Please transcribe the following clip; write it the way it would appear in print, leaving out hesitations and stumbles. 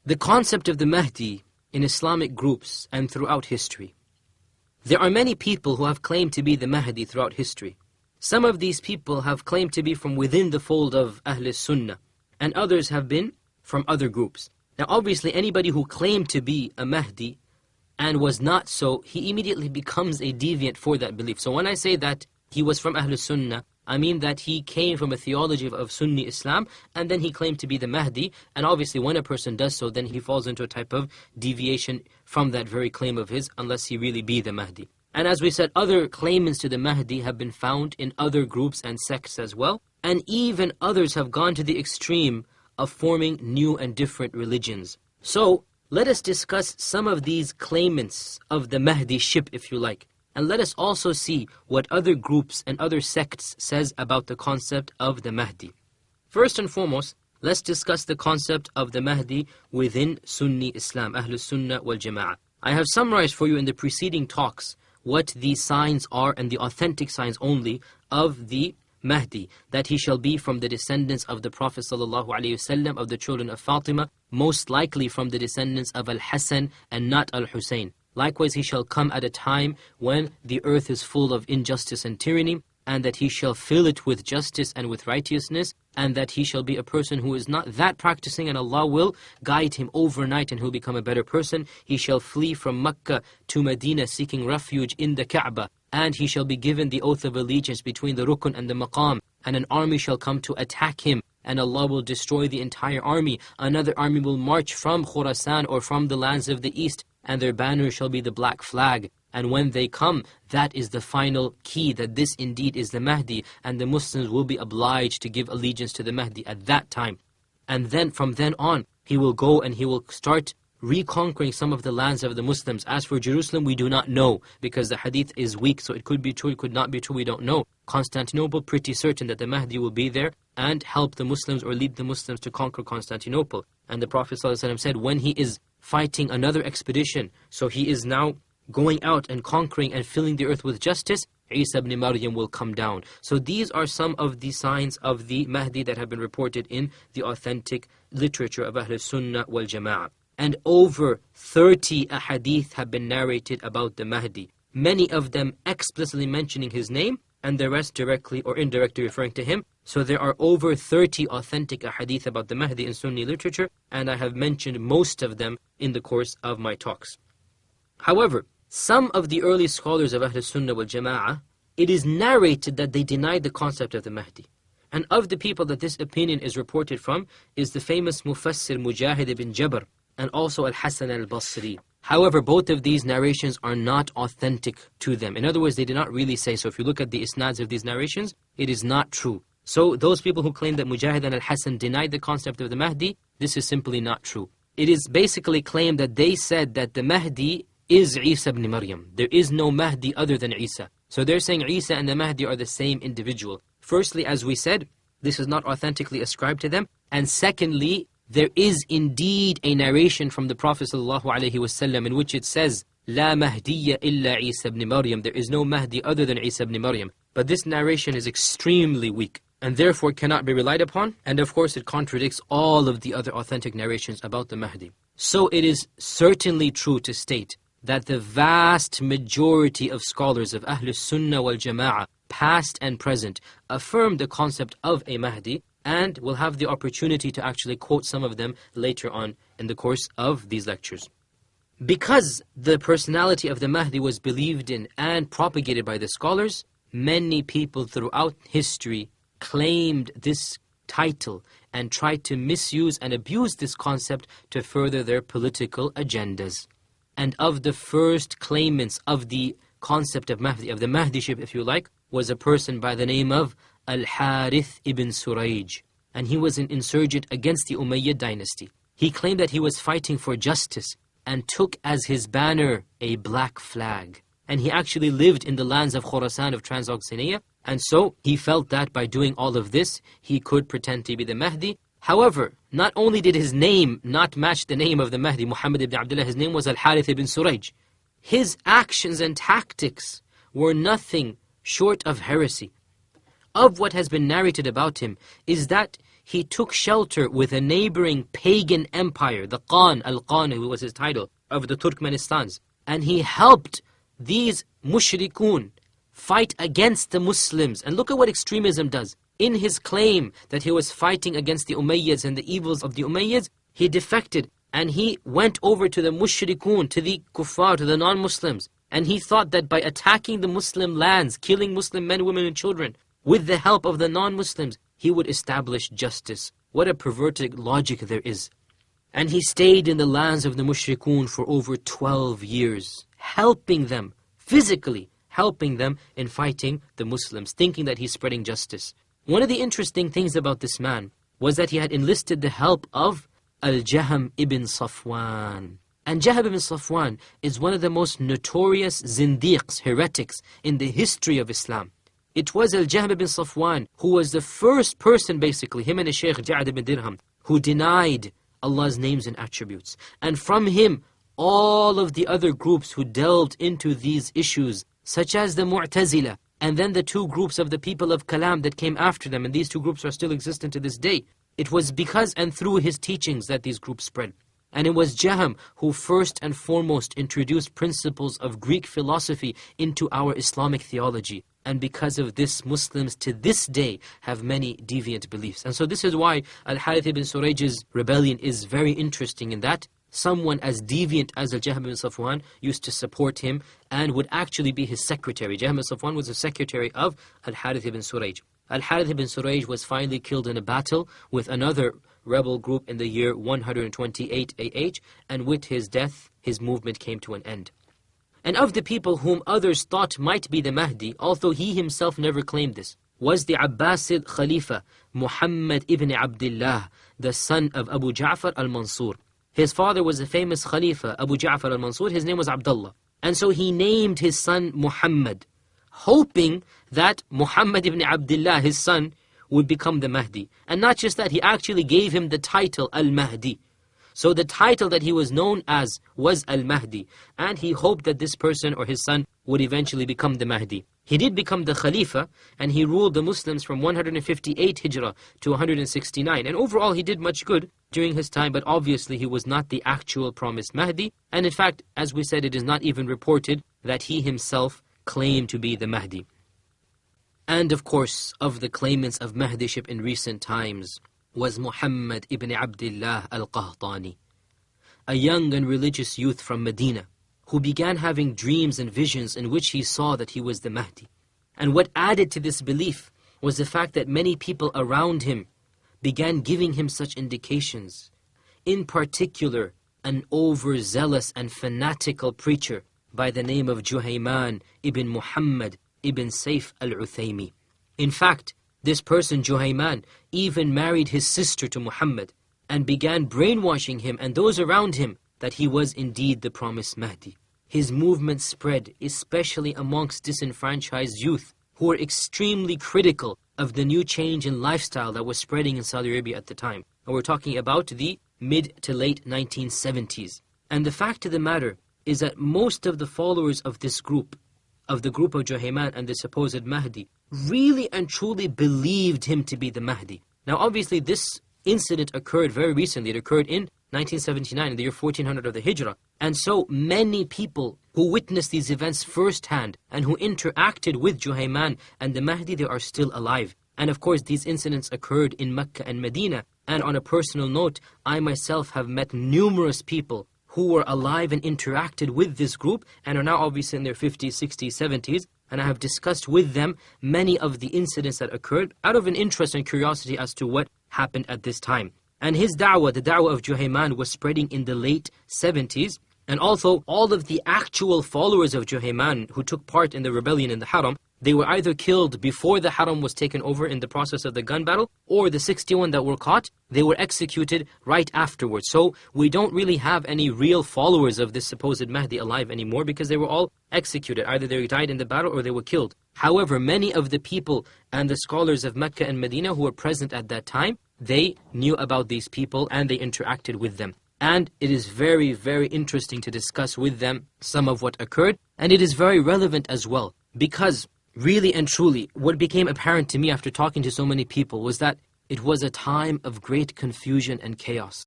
The concept of the Mahdi in Islamic groups and throughout history. There are many people who have claimed to be the Mahdi throughout history. Some of these people have claimed to be from within the fold of Ahl Sunnah, and others have been from other groups. Now obviously anybody who claimed to be a Mahdi and was not so, he immediately becomes a deviant for that belief. So when I say that he was from Ahl Sunnah, I mean that he came from a theology of Sunni Islam, and then he claimed to be the Mahdi, and obviously when a person does so, then he falls into a type of deviation from that very claim of his, unless he really be the Mahdi. And as we said, other claimants to the Mahdi have been found in other groups and sects as well, and even others have gone to the extreme of forming new and different religions. So, let us discuss some of these claimants of the Mahdi-ship, if you like. And let us also see what other groups and other sects says about the concept of the Mahdi. First and foremost, let's discuss the concept of the Mahdi within Sunni Islam, Ahl Sunnah wal Jama'ah. I have summarized for you in the preceding talks what the signs are, and the authentic signs only, of the Mahdi, that he shall be from the descendants of the Prophet ﷺ, of the children of Fatima, most likely from the descendants of Al-Hasan and not Al-Hussein. Likewise, he shall come at a time when the earth is full of injustice and tyranny, and that he shall fill it with justice and with righteousness, and that he shall be a person who is not that practicing, and Allah will guide him overnight and he'll become a better person. He shall flee from Mecca to Medina seeking refuge in the Kaaba, and he shall be given the oath of allegiance between the Rukn and the Maqam, and an army shall come to attack him, and Allah will destroy the entire army. Another army will march from Khurasan or from the lands of the east, and their banner shall be the black flag. And when they come, that is the final key, that this indeed is the Mahdi, and the Muslims will be obliged to give allegiance to the Mahdi at that time. And then from then on, he will go and he will start reconquering some of the lands of the Muslims. As for Jerusalem, we do not know, because the hadith is weak, so it could be true, it could not be true, we don't know. Constantinople, pretty certain that the Mahdi will be there and help the Muslims or lead the Muslims to conquer Constantinople. And the Prophet ﷺ said, when he is fighting another expedition, so he is now going out and conquering and filling the earth with justice, Isa ibn Maryam will come down. So these are some of the signs of the Mahdi that have been reported in the authentic literature of Ahl Sunnah wal Jama'ah. And over 30 ahadith have been narrated about the Mahdi, many of them explicitly mentioning his name, and the rest directly or indirectly referring to him. So there are over 30 authentic ahadith about the Mahdi in Sunni literature, and I have mentioned most of them in the course of my talks. However, some of the early scholars of Ahl Sunnah wal Jama'ah, it is narrated that they denied the concept of the Mahdi. And of the people that this opinion is reported from is the famous Mufassir Mujahid ibn Jabr, and also Al-Hasan al-Basri. However, both of these narrations are not authentic to them. In other words, they did not really say so. If you look at the isnads of these narrations, it is not true. So those people who claim that Mujahid and Al-Hasan denied the concept of the Mahdi, this is simply not true. It is basically claimed that they said that the Mahdi is Isa ibn Maryam. There is no Mahdi other than Isa. So they're saying Isa and the Mahdi are the same individual. Firstly, as we said, this is not authentically ascribed to them. And secondly, there is indeed a narration from the Prophet ﷺ in which it says, La Mahdiya illa Isa ibn Maryam. There is no Mahdi other than Isa ibn Maryam. But this narration is extremely weak, and therefore cannot be relied upon. And of course it contradicts all of the other authentic narrations about the Mahdi. So it is certainly true to state that the vast majority of scholars of Ahl Sunnah wal Jama'ah, past and present, affirm the concept of a Mahdi, and we'll have the opportunity to actually quote some of them later on in the course of these lectures. Because the personality of the Mahdi was believed in and propagated by the scholars, many people throughout history claimed this title and tried to misuse and abuse this concept to further their political agendas. And of the first claimants of the concept of Mahdi, of the Mahdi-ship if you like, was a person by the name of Al-Harith ibn Surayj. And he was an insurgent against the Umayyad dynasty. He claimed that he was fighting for justice and took as his banner a black flag. And he actually lived in the lands of Khurasan of Transoxania. And so he felt that by doing all of this, he could pretend to be the Mahdi. However, not only did his name not match the name of the Mahdi, Muhammad ibn Abdullah, his name was Al-Harith ibn Surayj. His actions and tactics were nothing short of heresy. Of what has been narrated about him is that he took shelter with a neighboring pagan empire, the Khan, Al-Khan, who was his title, of the Turkmenistans. And he helped these mushrikun fight against the Muslims. And look at what extremism does. In his claim that he was fighting against the Umayyads and the evils of the Umayyads, he defected and he went over to the mushrikun, to the kuffar, to the non-Muslims. And he thought that by attacking the Muslim lands, killing Muslim men, women and children, with the help of the non-Muslims, he would establish justice. What a perverted logic there is. And he stayed in the lands of the mushrikun for over 12 years, helping them, physically helping them in fighting the Muslims, thinking that he's spreading justice. One of the interesting things about this man was that he had enlisted the help of Al-Jahm ibn Safwan. And Jahm ibn Safwan is one of the most notorious zindiqs, heretics, in the history of Islam. It was Al-Jahm ibn Safwan who was the first person, basically, him and his Shaykh Ja'ad ibn Dirham, who denied Allah's names and attributes. And from him, all of the other groups who delved into these issues, such as the Mu'tazila, and then the two groups of the people of Kalam that came after them, and these two groups are still existent to this day. It was because and through his teachings that these groups spread. And it was Jahm who first and foremost introduced principles of Greek philosophy into our Islamic theology. And because of this, Muslims to this day have many deviant beliefs. And so this is why Al-Harith ibn Surayj's rebellion is very interesting, in that someone as deviant as Al-Jahm ibn Safwan used to support him and would actually be his secretary. Jahm ibn Safwan was the secretary of Al-Harith ibn Surayj. Al-Harith ibn Surayj was finally killed in a battle with another rebel group in the year 128 AH, and with his death, his movement came to an end. And of the people whom others thought might be the Mahdi, although he himself never claimed this, was the Abbasid Khalifa, Muhammad ibn Abdullah, the son of Abu Ja'far al-Mansur. His father was a famous Khalifa, Abu Ja'far al-Mansur. His name was Abdullah. And so he named his son Muhammad, hoping that Muhammad ibn Abdullah, his son, would become the Mahdi. And not just that, he actually gave him the title Al-Mahdi. So the title that he was known as was Al-Mahdi. And he hoped that this person or his son would eventually become the Mahdi. He did become the Khalifa, and he ruled the Muslims from 158 Hijrah to 169. And overall he did much good during his time, but obviously he was not the actual promised Mahdi. And in fact, as we said, it is not even reported that he himself claimed to be the Mahdi. And of course, of the claimants of Mahdiship in recent times was Muhammad ibn Abdullah al-Qahtani, a young and religious youth from Medina, who began having dreams and visions in which he saw that he was the Mahdi. And what added to this belief was the fact that many people around him began giving him such indications. In particular, an overzealous and fanatical preacher by the name of Juhayman ibn Muhammad ibn Sayf al-Uthaymi. In fact, this person, Juhayman, even married his sister to Muhammad and began brainwashing him and those around him that he was indeed the promised Mahdi. His movement spread, especially amongst disenfranchised youth who were extremely critical of the new change in lifestyle that was spreading in Saudi Arabia at the time. And we're talking about the mid to late 1970s. And the fact of the matter is that most of the followers of this group, of the group of Juhayman and the supposed Mahdi, really and truly believed him to be the Mahdi. Now obviously this incident occurred very recently. It occurred in 1979, in the year 1400 of the Hijrah. And so many people who witnessed these events firsthand and who interacted with Juhayman and the Mahdi, they are still alive. And of course these incidents occurred in Mecca and Medina. And on a personal note, I myself have met numerous people who were alive and interacted with this group and are now obviously in their 50s, 60s, 70s. And I have discussed with them many of the incidents that occurred out of an interest and curiosity as to what happened at this time. And his da'wah, the da'wah of Juhayman, was spreading in the late 70s. And although all of the actual followers of Juhayman who took part in the rebellion in the Haram, they were either killed before the Haram was taken over in the process of the gun battle, or the 61 that were caught, they were executed right afterwards. So we don't really have any real followers of this supposed Mahdi alive anymore, because they were all executed. Either they died in the battle or they were killed. However, many of the people and the scholars of Mecca and Medina who were present at that time, they knew about these people and they interacted with them. And it is very, very interesting to discuss with them some of what occurred. And it is very relevant as well, because really and truly, what became apparent to me after talking to so many people was that It was a time of great confusion and chaos.